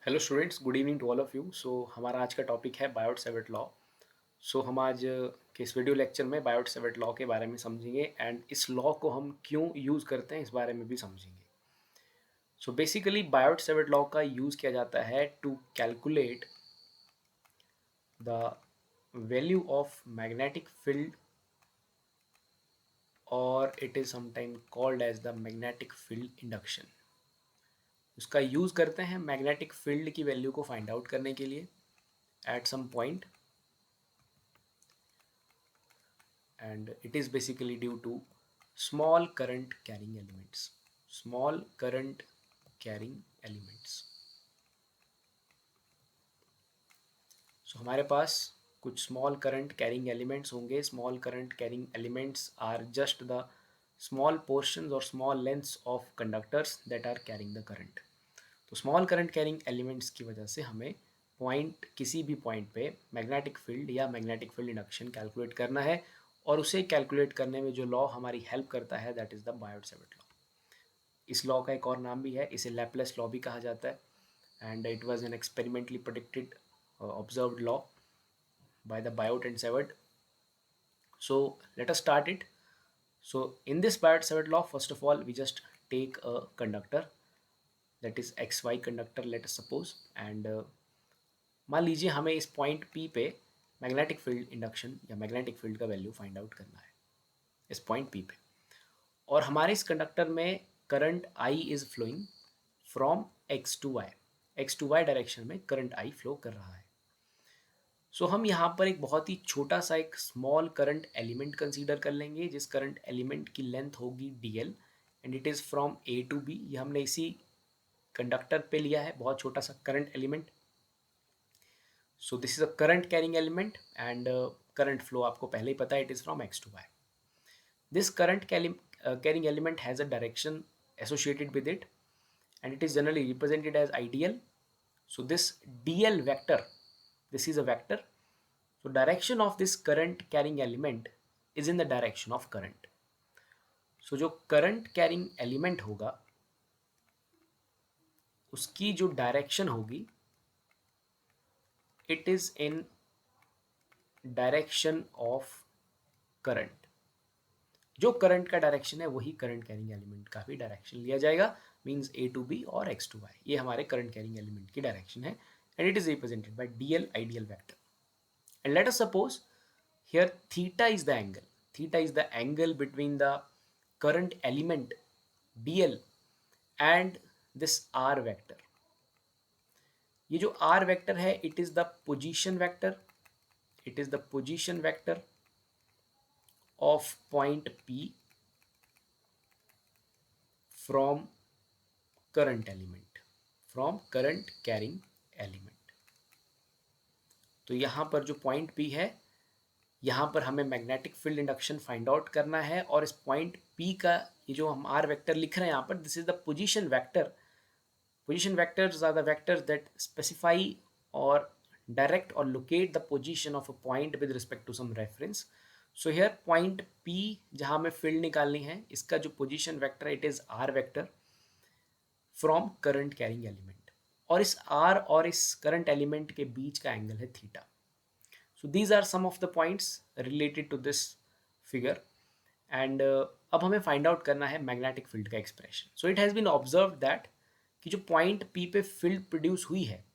Hello students, good evening to all of you. हमारा आज का टॉपिक है बायोट-सैवर्ट लॉ। हम आज के इस वीडियो लेक्चर में बायोट-सैवर्ट लॉ के बारे में समझेंगे एंड इस लॉ को हम क्यों यूज़ करते हैं इस बारे में भी समझेंगे। बेसिकली बायोट-सैवर्ट लॉ का यूज़ किया जाता है to calculate the value of magnetic field और it is sometime called as the magnetic field induction. उसका यूज़ करते हैं मैग्नेटिक फील्ड की वैल्यू को फाइंड आउट करने के लिए at some point, and it is basically due to small current carrying elements. Small current carrying elements. हमारे पास कुछ स्मॉल करंट कैरिंग एलिमेंट्स होंगे. Small current carrying elements are just the small portions or small lengths of conductors that are carrying the current. तो small current carrying elements की वजह से हमें point किसी भी पॉइंट पे मैग्नेटिक फील्ड या मैग्नेटिक फील्ड इंडक्शन कैलकुलेट करना है, और उसे कैलकुलेट करने में जो लॉ हमारी हेल्प करता है that is the Biot Savart law. इस लॉ का एक और नाम भी है, इसे लैपलेस लॉ भी कहा जाता है, and it was an experimentally predicted observed law by the Biot and Savart. So let us start it. So in this Biot-Savart law, first of all, we just take a conductor, that is XY conductor, let us suppose, and मान लीजिए हमें इस point P पे magnetic field induction या magnetic field का value find out करना है इस पॉइंट P पे, और हमारे इस कंडक्टर में current I is flowing from X to Y direction में करंट I फ्लो कर रहा है. हम यहाँ पर एक बहुत ही छोटा सा एक स्मॉल करंट एलिमेंट कंसीडर कर लेंगे, जिस करंट एलिमेंट की लेंथ होगी dl and it is from A to B. ये हमने इसी कंडक्टर पे लिया है, बहुत छोटा सा current element. This is a current carrying element and current flow आपको पहले ही पता है, it is from x to y. This current carrying element has a direction associated with it, and it is generally represented as ideal. So this dl vector, this is a vector. So direction of this current carrying element is in the direction of current. So जो current carrying element होगा उसकी जो direction होगी it is in direction of current. जो current का direction है वही current carrying element का भी डायरेक्शन लिया जाएगा, मींस ए टू बी और एक्स टू वाई. ये हमारे करंट कैरिंग एलिमेंट की डायरेक्शन है and it is represented by DL ideal vector. And let us suppose here theta is the angle. Theta is the angle between the current element DL and this R vector. ये जो R vector है it is the position vector, it is the position vector of point P from current element, from current carrying element. तो यहाँ पर जो point P है, यहाँ पर हमें magnetic field induction find out करना है, और इस पॉइंट P का ये जो हम आर वेक्टर लिख रहे हैं यहाँ पर, this is the position vector. Position vectors are the vectors that specify or direct or locate the position of a point with respect to some reference. So here point P जहाँ हमें field निकालनी है, इसका जो position vector it is R vector from current carrying element, और इस are और इस करंट एलिमेंट के बीच का एंगल है theta. So these are some of the points related to this figure. And अब हमें फाइंड आउट करना है मैग्नेटिक फील्ड का expression. So it has been observe that कि जो पॉइंट P पे फील्ड प्रोड्यूस हुई है,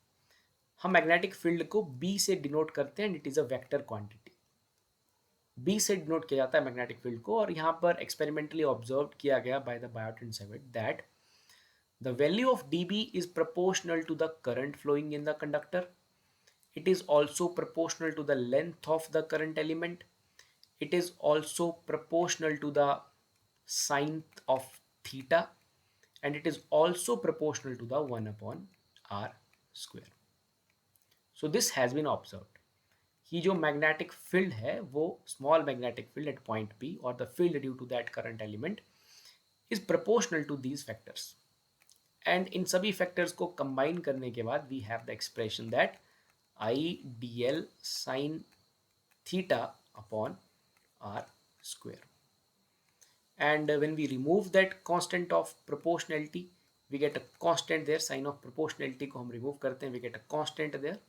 हम मैग्नेटिक फील्ड को B से डिनोट करते हैं and it is a vector quantity. B से डिनोट किया जाता है मैग्नेटिक फील्ड को, और यहाँ पर एक्सपेरिमेंटली ऑब्जर्व किया गया by the Biot and Savart that the value of dB is proportional to the current flowing in the conductor. It is also proportional to the length of the current element. It is also proportional to the sine of theta, and it is also proportional to the 1 upon r square. So this has been observed कि जो magnetic field है वो small magnetic field at point P और the field due to that current element is proportional to these factors. And इन सभी factors को combine करने के बाद we have the expression that IDL sin theta upon r square. And when we remove that constant of proportionality, we get a constant there, sign of proportionality को हम remove करते हैं, we get a constant there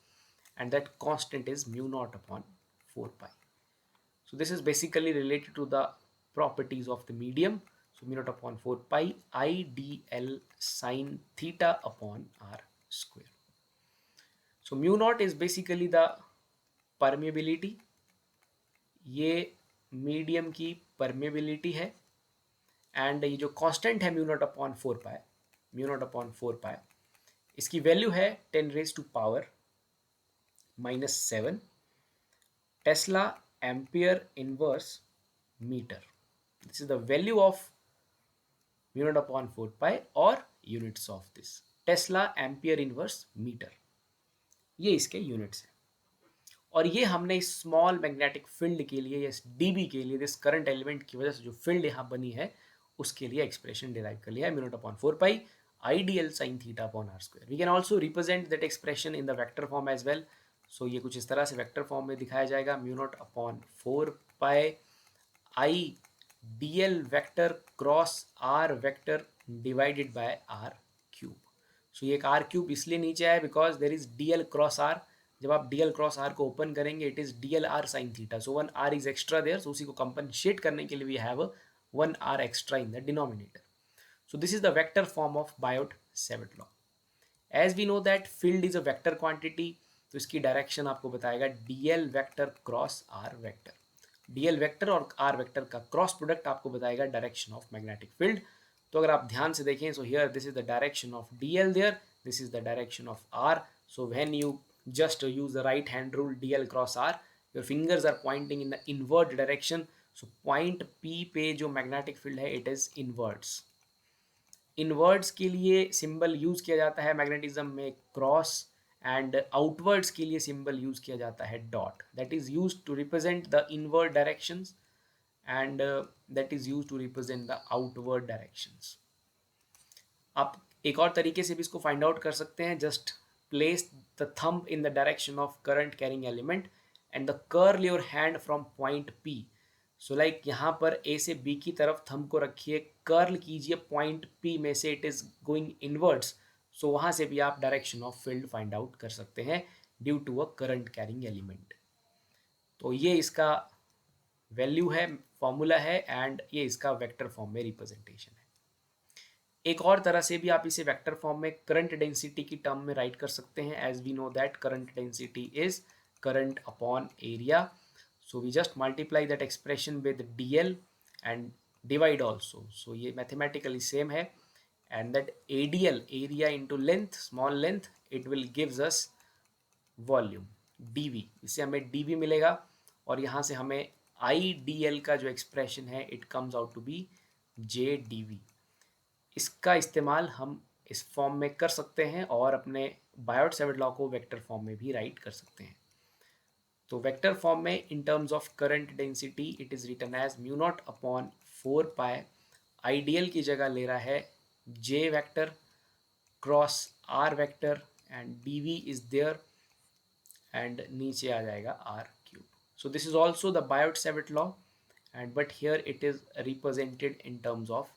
and that constant is mu naught upon 4 pi. So this is basically related to the properties of the medium. So mu naught upon 4 pi IDL sin theta upon r square. So mu naught is basically the permeability. ये medium की permeability है and ये जो constant है mu naught upon 4 pi, mu naught upon 4 pi, इसकी value है 10⁻⁻⁻⁷ tesla ampere inverse metre. This is the value of mu naught upon 4 pi or units of this Tesla ampere inverse meter. ये इसके units हैं और ये हमने इस small magnetic field के लिए, इस डीबी के लिए, दिस करंट एलिमेंट की वजह से जो फील्ड यहाँ बनी है उसके लिए एक्सप्रेशन डिराइव कर लिया है, mu naught upon 4 pi I dl sine theta upon R square. We can also represent that expression in the vector form as well. So ये कुछ इस तरह से वेक्टर फॉर्म में दिखाया जाएगा, mu naught upon 4 pi I dl vector cross r vector divided by r cube. So ये एक r क्यूब इसलिए नीचे आया because there is dl cross r. जब आप dl क्रॉस r को ओपन करेंगे it is dl r sine theta, so 1 r is extra there, so उसी को कंपनसेट करने के लिए we have 1 r extra in the denominator. So this is the vector form of Biot Savart law. As we know that field is a vector quantity, तो इसकी direction आपको बताएगा dl vector cross r vector. dl vector और r vector का cross product आपको बताएगा direction of magnetic field. तो अगर आप ध्यान से देखें, so here this is the direction of dl there, this is the direction of r. So when you just use the right hand rule dl cross r, your fingers are pointing in the inward direction. so point p पे जो magnetic field है it is inwards. Inwards के लिए symbol use किया जाता है magnetism में cross, and outwards के लिए सिंबल यूज किया जाता है dot. That is use to represent the inward directions and that is use to represent the outward directions. आप एक और तरीके से भी इसको फाइंड आउट कर सकते हैं. Just place the thumb in the direction of current carrying element and the curl your hand from point P. So like यहाँ पर ए से बी की तरफ थंब को रखिए, कर्ल कीजिए पॉइंट पी में से, it is going inwards. So वहाँ से भी आप direction of field find out कर सकते हैं due to a current carrying element. तो ये इसका वैल्यू है, फॉर्मूला है, एंड ये इसका वेक्टर फॉर्म में रिप्रेजेंटेशन है. एक और तरह से भी आप इसे वेक्टर फॉर्म में करंट डेंसिटी की टर्म में राइट कर सकते हैं. As we know that current density is current upon area. So we just multiply that expression with dl and divide also. So ये mathematically same है, and that ADL, area into length, small length, it will gives us volume dv. इससे हमें dv मिलेगा और यहाँ से हमें IDL का जो एक्सप्रेशन है it comes out to be JdV. इसका इस्तेमाल हम इस फॉर्म में कर सकते हैं और अपने बायोट-सैवर्ट लॉ को वेक्टर फॉर्म में भी राइट कर सकते हैं. तो वेक्टर फॉर्म में in terms of current density it is written as mu naught upon 4 pi I dl की जगह ले रहा है J vector cross are vector and DV is there and नीचे आ जाएगा R cube. So this is also the Biot Savart law and but here it is represented in terms of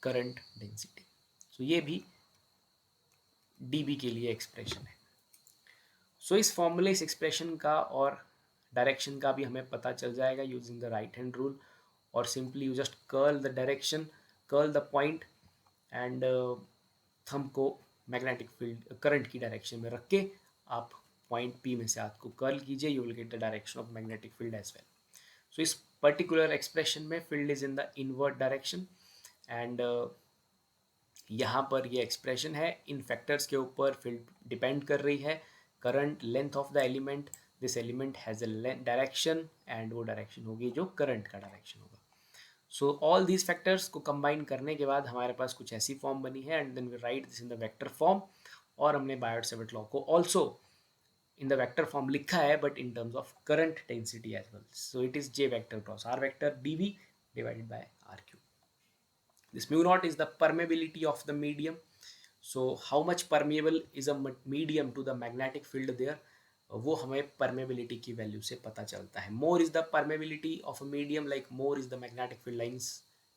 current density. So ये भी dB के लिए expression है. सो इस फॉर्मूले, इस एक्सप्रेशन का और डायरेक्शन का भी हमें पता चल जाएगा using the right hand rule. और simply you just curl the direction, curl the point and thumb को मैग्नेटिक फील्ड करंट की डायरेक्शन में रख के आप पॉइंट पी में से हाथ को कर्ल कीजिए, you will get the direction of magnetic field as well. So इस पर्टिकुलर एक्सप्रेशन में field is in the inward direction and यहाँ पर ये एक्सप्रेशन है. इन फैक्टर्स के ऊपर फील्ड डिपेंड कर रही है. Current, length of the element, this element has a direction and वो डायरेक्शन होगी जो करंट का डायरेक्शन होगा. सो ऑल दीज फैक्टर्स को कंबाइन करने के बाद हमारे पास कुछ ऐसी फॉर्म बनी है and then we write this in the vector form. और हमने बायोट-सैवर्ट लॉ को also in the vector form लिखा है but in terms of current density as well. So it is J vector cross are vector dV divided by r cube. This mu naught is the permeability of the medium. So how much permeable is a medium to the magnetic field there, वो हमें permeability की value से पता चलता है. More is the permeability of a medium, like more is the magnetic field lines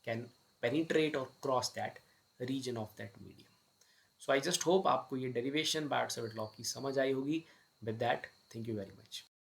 can penetrate or cross that region of that medium. So I just hope आपको ये derivation Biot-Savart law की समझ आई होगी। With that, thank you very much.